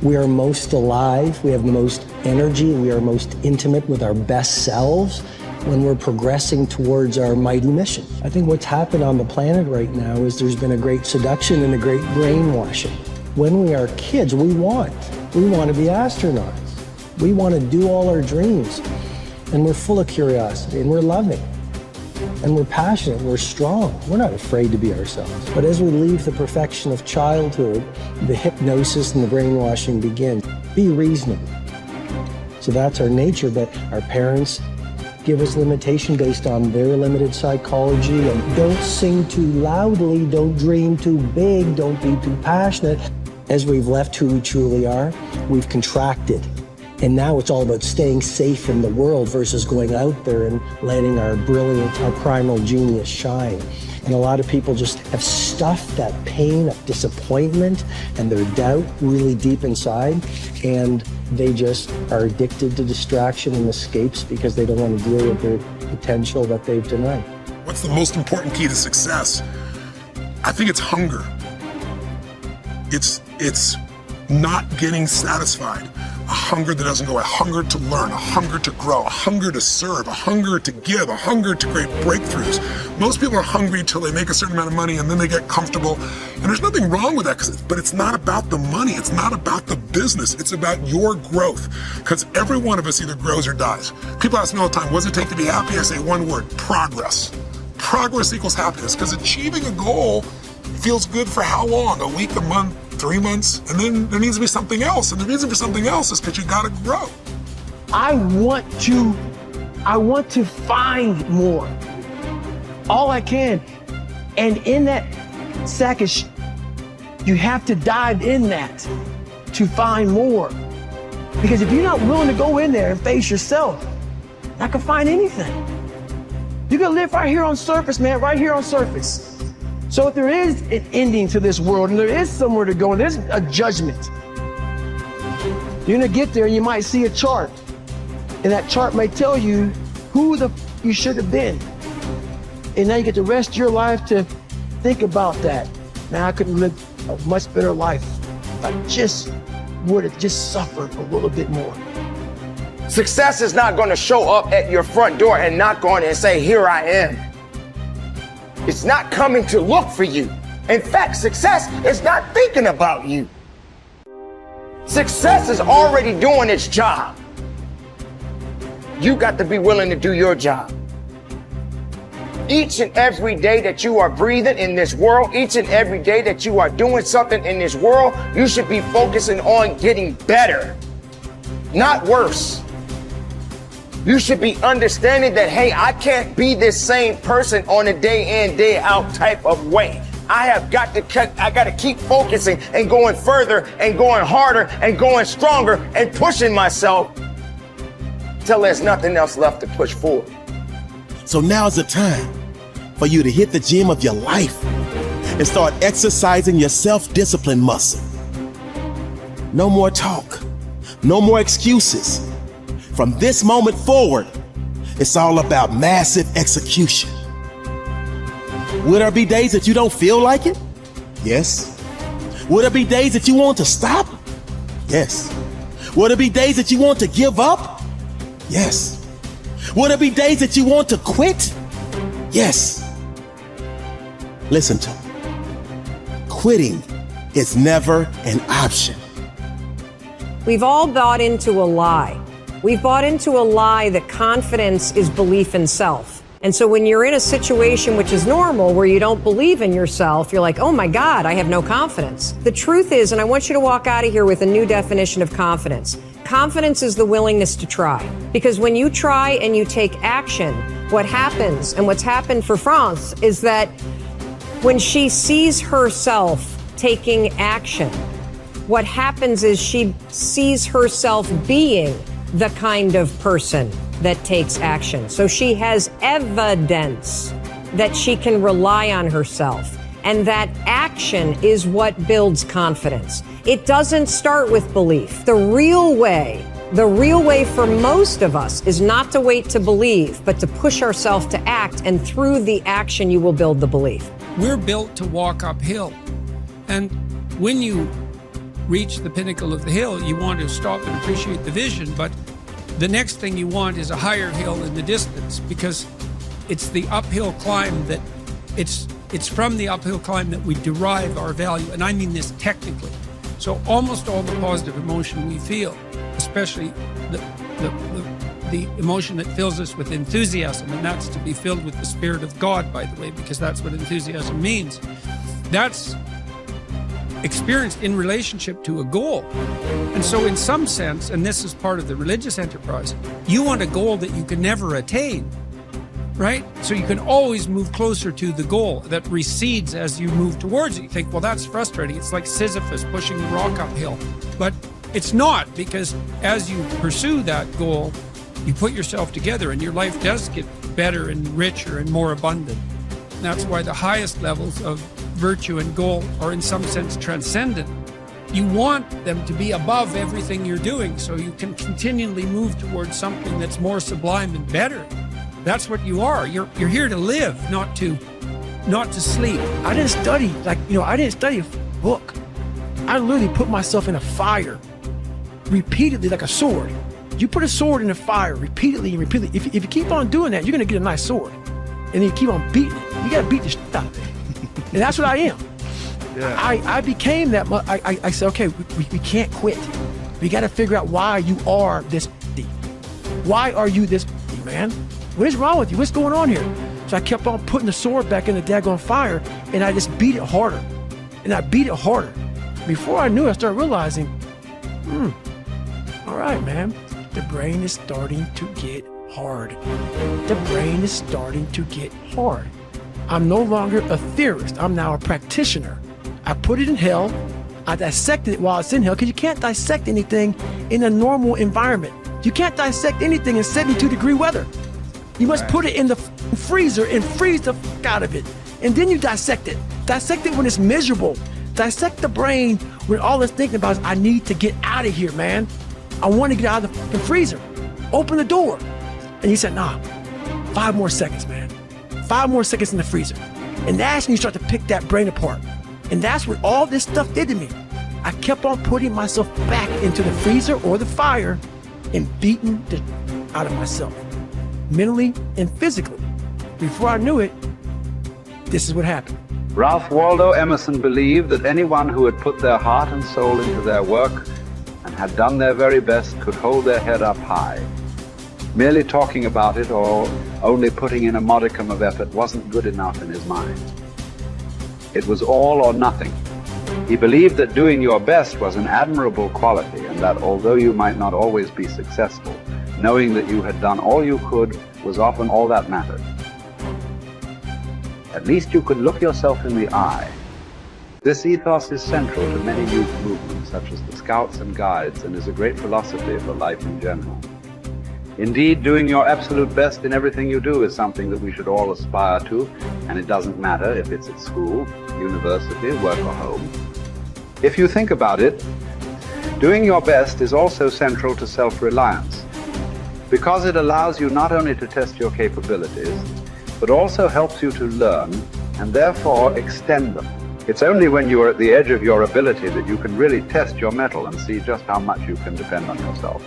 We are most alive, we have the most energy, we are most intimate with our best selves when we're progressing towards our mighty mission. I think what's happened on the planet right now is there's been a great seduction and a great brainwashing. When we are kids, we want to be astronauts. We want to do all our dreams. And we're full of curiosity, and we're loving. And we're passionate, we're strong. We're not afraid to be ourselves. But as we leave the perfection of childhood, the hypnosis and the brainwashing begin. Be reasonable. So that's our nature, but our parents give us limitation based on their limited psychology. And don't sing too loudly, don't dream too big, don't be too passionate. As we've left who we truly are, we've contracted. And now it's all about staying safe in the world versus going out there and letting our brilliant, our primal genius shine. And a lot of people just have stuffed that pain of disappointment and their doubt really deep inside, and they just are addicted to distraction and escapes because they don't want to deal with their potential that they've denied. What's the most important key to success? I think it's hunger. It's not getting satisfied. A hunger that doesn't go, a hunger to learn, a hunger to grow, a hunger to serve, a hunger to give, a hunger to create breakthroughs. Most people are hungry until they make a certain amount of money and then they get comfortable. And there's nothing wrong with that, but it's not about the money. It's not about the business. It's about your growth. Because every one of us either grows or dies. People ask me all the time, what does it take to be happy? I say one word, progress. Progress equals happiness, because achieving a goal feels good for how long? A week, a month, 3 months, and then there needs to be something else. And the reason for something else is because you gotta grow. I want to find more. All I can. And in that sack of you have to dive in that to find more. Because if you're not willing to go in there and face yourself, not gonna find anything. You're gonna live right here on surface, man, right here on surface. So if there is an ending to this world and there is somewhere to go and there's a judgment, you're gonna get there and you might see a chart. And that chart may tell you who you should have been. And now you get the rest of your life to think about that. Now I could have lived a much better life if I just would have just suffered a little bit more. Success is not gonna show up at your front door and knock on it and say, here I am. It's not coming to look for you. In fact, success is not thinking about you. Success is already doing its job. You got to be willing to do your job. Each and every day that you are breathing in this world, each and every day that you are doing something in this world, you should be focusing on getting better, not worse. You should be understanding that, hey, I can't be this same person on a day in, day out type of way. I got to keep focusing and going further and going harder and going stronger and pushing myself till there's nothing else left to push forward. So now's the time for you to hit the gym of your life and start exercising your self-discipline muscle. No more talk, no more excuses. From this moment forward, it's all about massive execution. Will there be days that you don't feel like it? Yes. Will there be days that you want to stop? Yes. Will there be days that you want to give up? Yes. Will there be days that you want to quit? Yes. Listen to me. Quitting is never an option. We've all bought into a lie. We've bought into a lie that confidence is belief in self. And so when you're in a situation which is normal, where you don't believe in yourself, you're like, oh my God, I have no confidence. The truth is, and I want you to walk out of here with a new definition of confidence. Confidence is the willingness to try. Because when you try and you take action, what happens, and what's happened for France, is that when she sees herself taking action, what happens is she sees herself being the kind of person that takes action. So she has evidence that she can rely on herself. And that action is what builds confidence. It doesn't start with belief. The real way for most of us is not to wait to believe, but to push ourselves to act. And through the action, you will build the belief. We're built to walk uphill. And when you reach the pinnacle of the hill, you want to stop and appreciate the vision, but the next thing you want is a higher hill in the distance, because it's the uphill climb that it's from the uphill climb that we derive our value, and I mean this technically. So almost all the positive emotion we feel, especially the emotion that fills us with enthusiasm, and that's to be filled with the Spirit of God, by the way, because that's what enthusiasm means. That's experienced in relationship to a goal. And so in some sense, and this is part of the religious enterprise, you want a goal that you can never attain, right? So you can always move closer to the goal that recedes as you move towards it. You think, well, that's frustrating. It's like Sisyphus pushing the rock uphill. But it's not, because as you pursue that goal, you put yourself together and your life does get better and richer and more abundant. And that's why the highest levels of virtue and goal are in some sense transcendent. You want them to be above everything you're doing so you can continually move towards something that's more sublime and better. That's what you are. You're here to live, not to sleep. I didn't study, I didn't study a book. I literally put myself in a fire repeatedly like a sword. You put a sword in the fire repeatedly and repeatedly. If you keep on doing that, you're going to get a nice sword. And then you keep on beating it. You got to beat the shit out of it. And that's what I am. Yeah. I became that. I said, okay, we can't quit. We got to figure out why you are this. Why are you this, man? What is wrong with you? What's going on here? So I kept on putting the sword back in the daggone fire, and I just beat it harder. And I beat it harder. Before I knew it, I started realizing, all right, man, the brain is starting to get hard. The brain is starting to get hard. I'm no longer a theorist. I'm now a practitioner. I put it in hell. I dissected it while it's in hell, because you can't dissect anything in a normal environment. You can't dissect anything in 72-degree weather. You must put it in the freezer and freeze the fuck out of it. And then you dissect it. Dissect it when it's miserable. Dissect the brain when all it's thinking about is, I need to get out of here, man. I want to get out of the fucking freezer. Open the door. And you said, nah, 5 more seconds, man. 5 more seconds in the freezer. And that's when you start to pick that brain apart. And that's what all this stuff did to me. I kept on putting myself back into the freezer or the fire and beating the out of myself, mentally and physically. Before I knew it, this is what happened. Ralph Waldo Emerson believed that anyone who had put their heart and soul into their work and had done their very best could hold their head up high. Merely talking about it or only putting in a modicum of effort wasn't good enough in his mind. It was all or nothing. He believed that doing your best was an admirable quality, and that although you might not always be successful, knowing that you had done all you could was often all that mattered. At least you could look yourself in the eye. This ethos is central to many youth movements, such as the Scouts and Guides, and is a great philosophy for life in general. Indeed, doing your absolute best in everything you do is something that we should all aspire to, and it doesn't matter if it's at school, university, work, or home. If you think about it, doing your best is also central to self-reliance, because it allows you not only to test your capabilities, but also helps you to learn and therefore extend them. It's only when you are at the edge of your ability that you can really test your mettle and see just how much you can depend on yourself.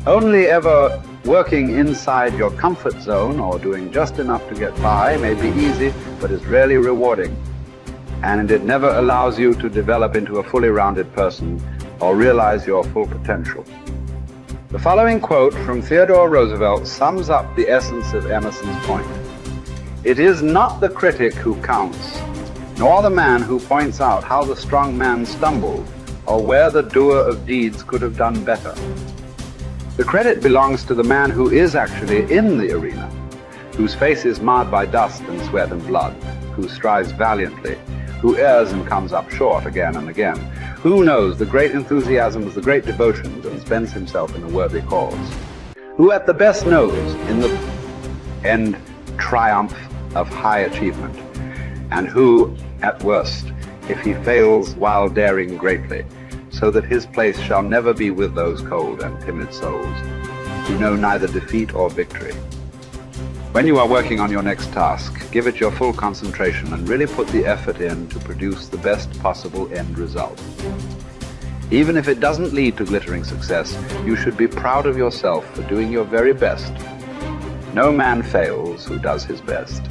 Only ever working inside your comfort zone or doing just enough to get by may be easy, but is rarely rewarding. And it never allows you to develop into a fully rounded person or realize your full potential. The following quote from Theodore Roosevelt sums up the essence of Emerson's point. It is not the critic who counts, nor the man who points out how the strong man stumbled, or where the doer of deeds could have done better. The credit belongs to the man who is actually in the arena, whose face is marred by dust and sweat and blood, who strives valiantly, who errs and comes up short again and again, who knows the great enthusiasms, the great devotions, and spends himself in a worthy cause, who at the best knows in the end triumph of high achievement, and who, at worst, if he fails while daring greatly, so that his place shall never be with those cold and timid souls, who know neither defeat or victory. When you are working on your next task, give it your full concentration and really put the effort in to produce the best possible end result. Even if it doesn't lead to glittering success, you should be proud of yourself for doing your very best. No man fails who does his best.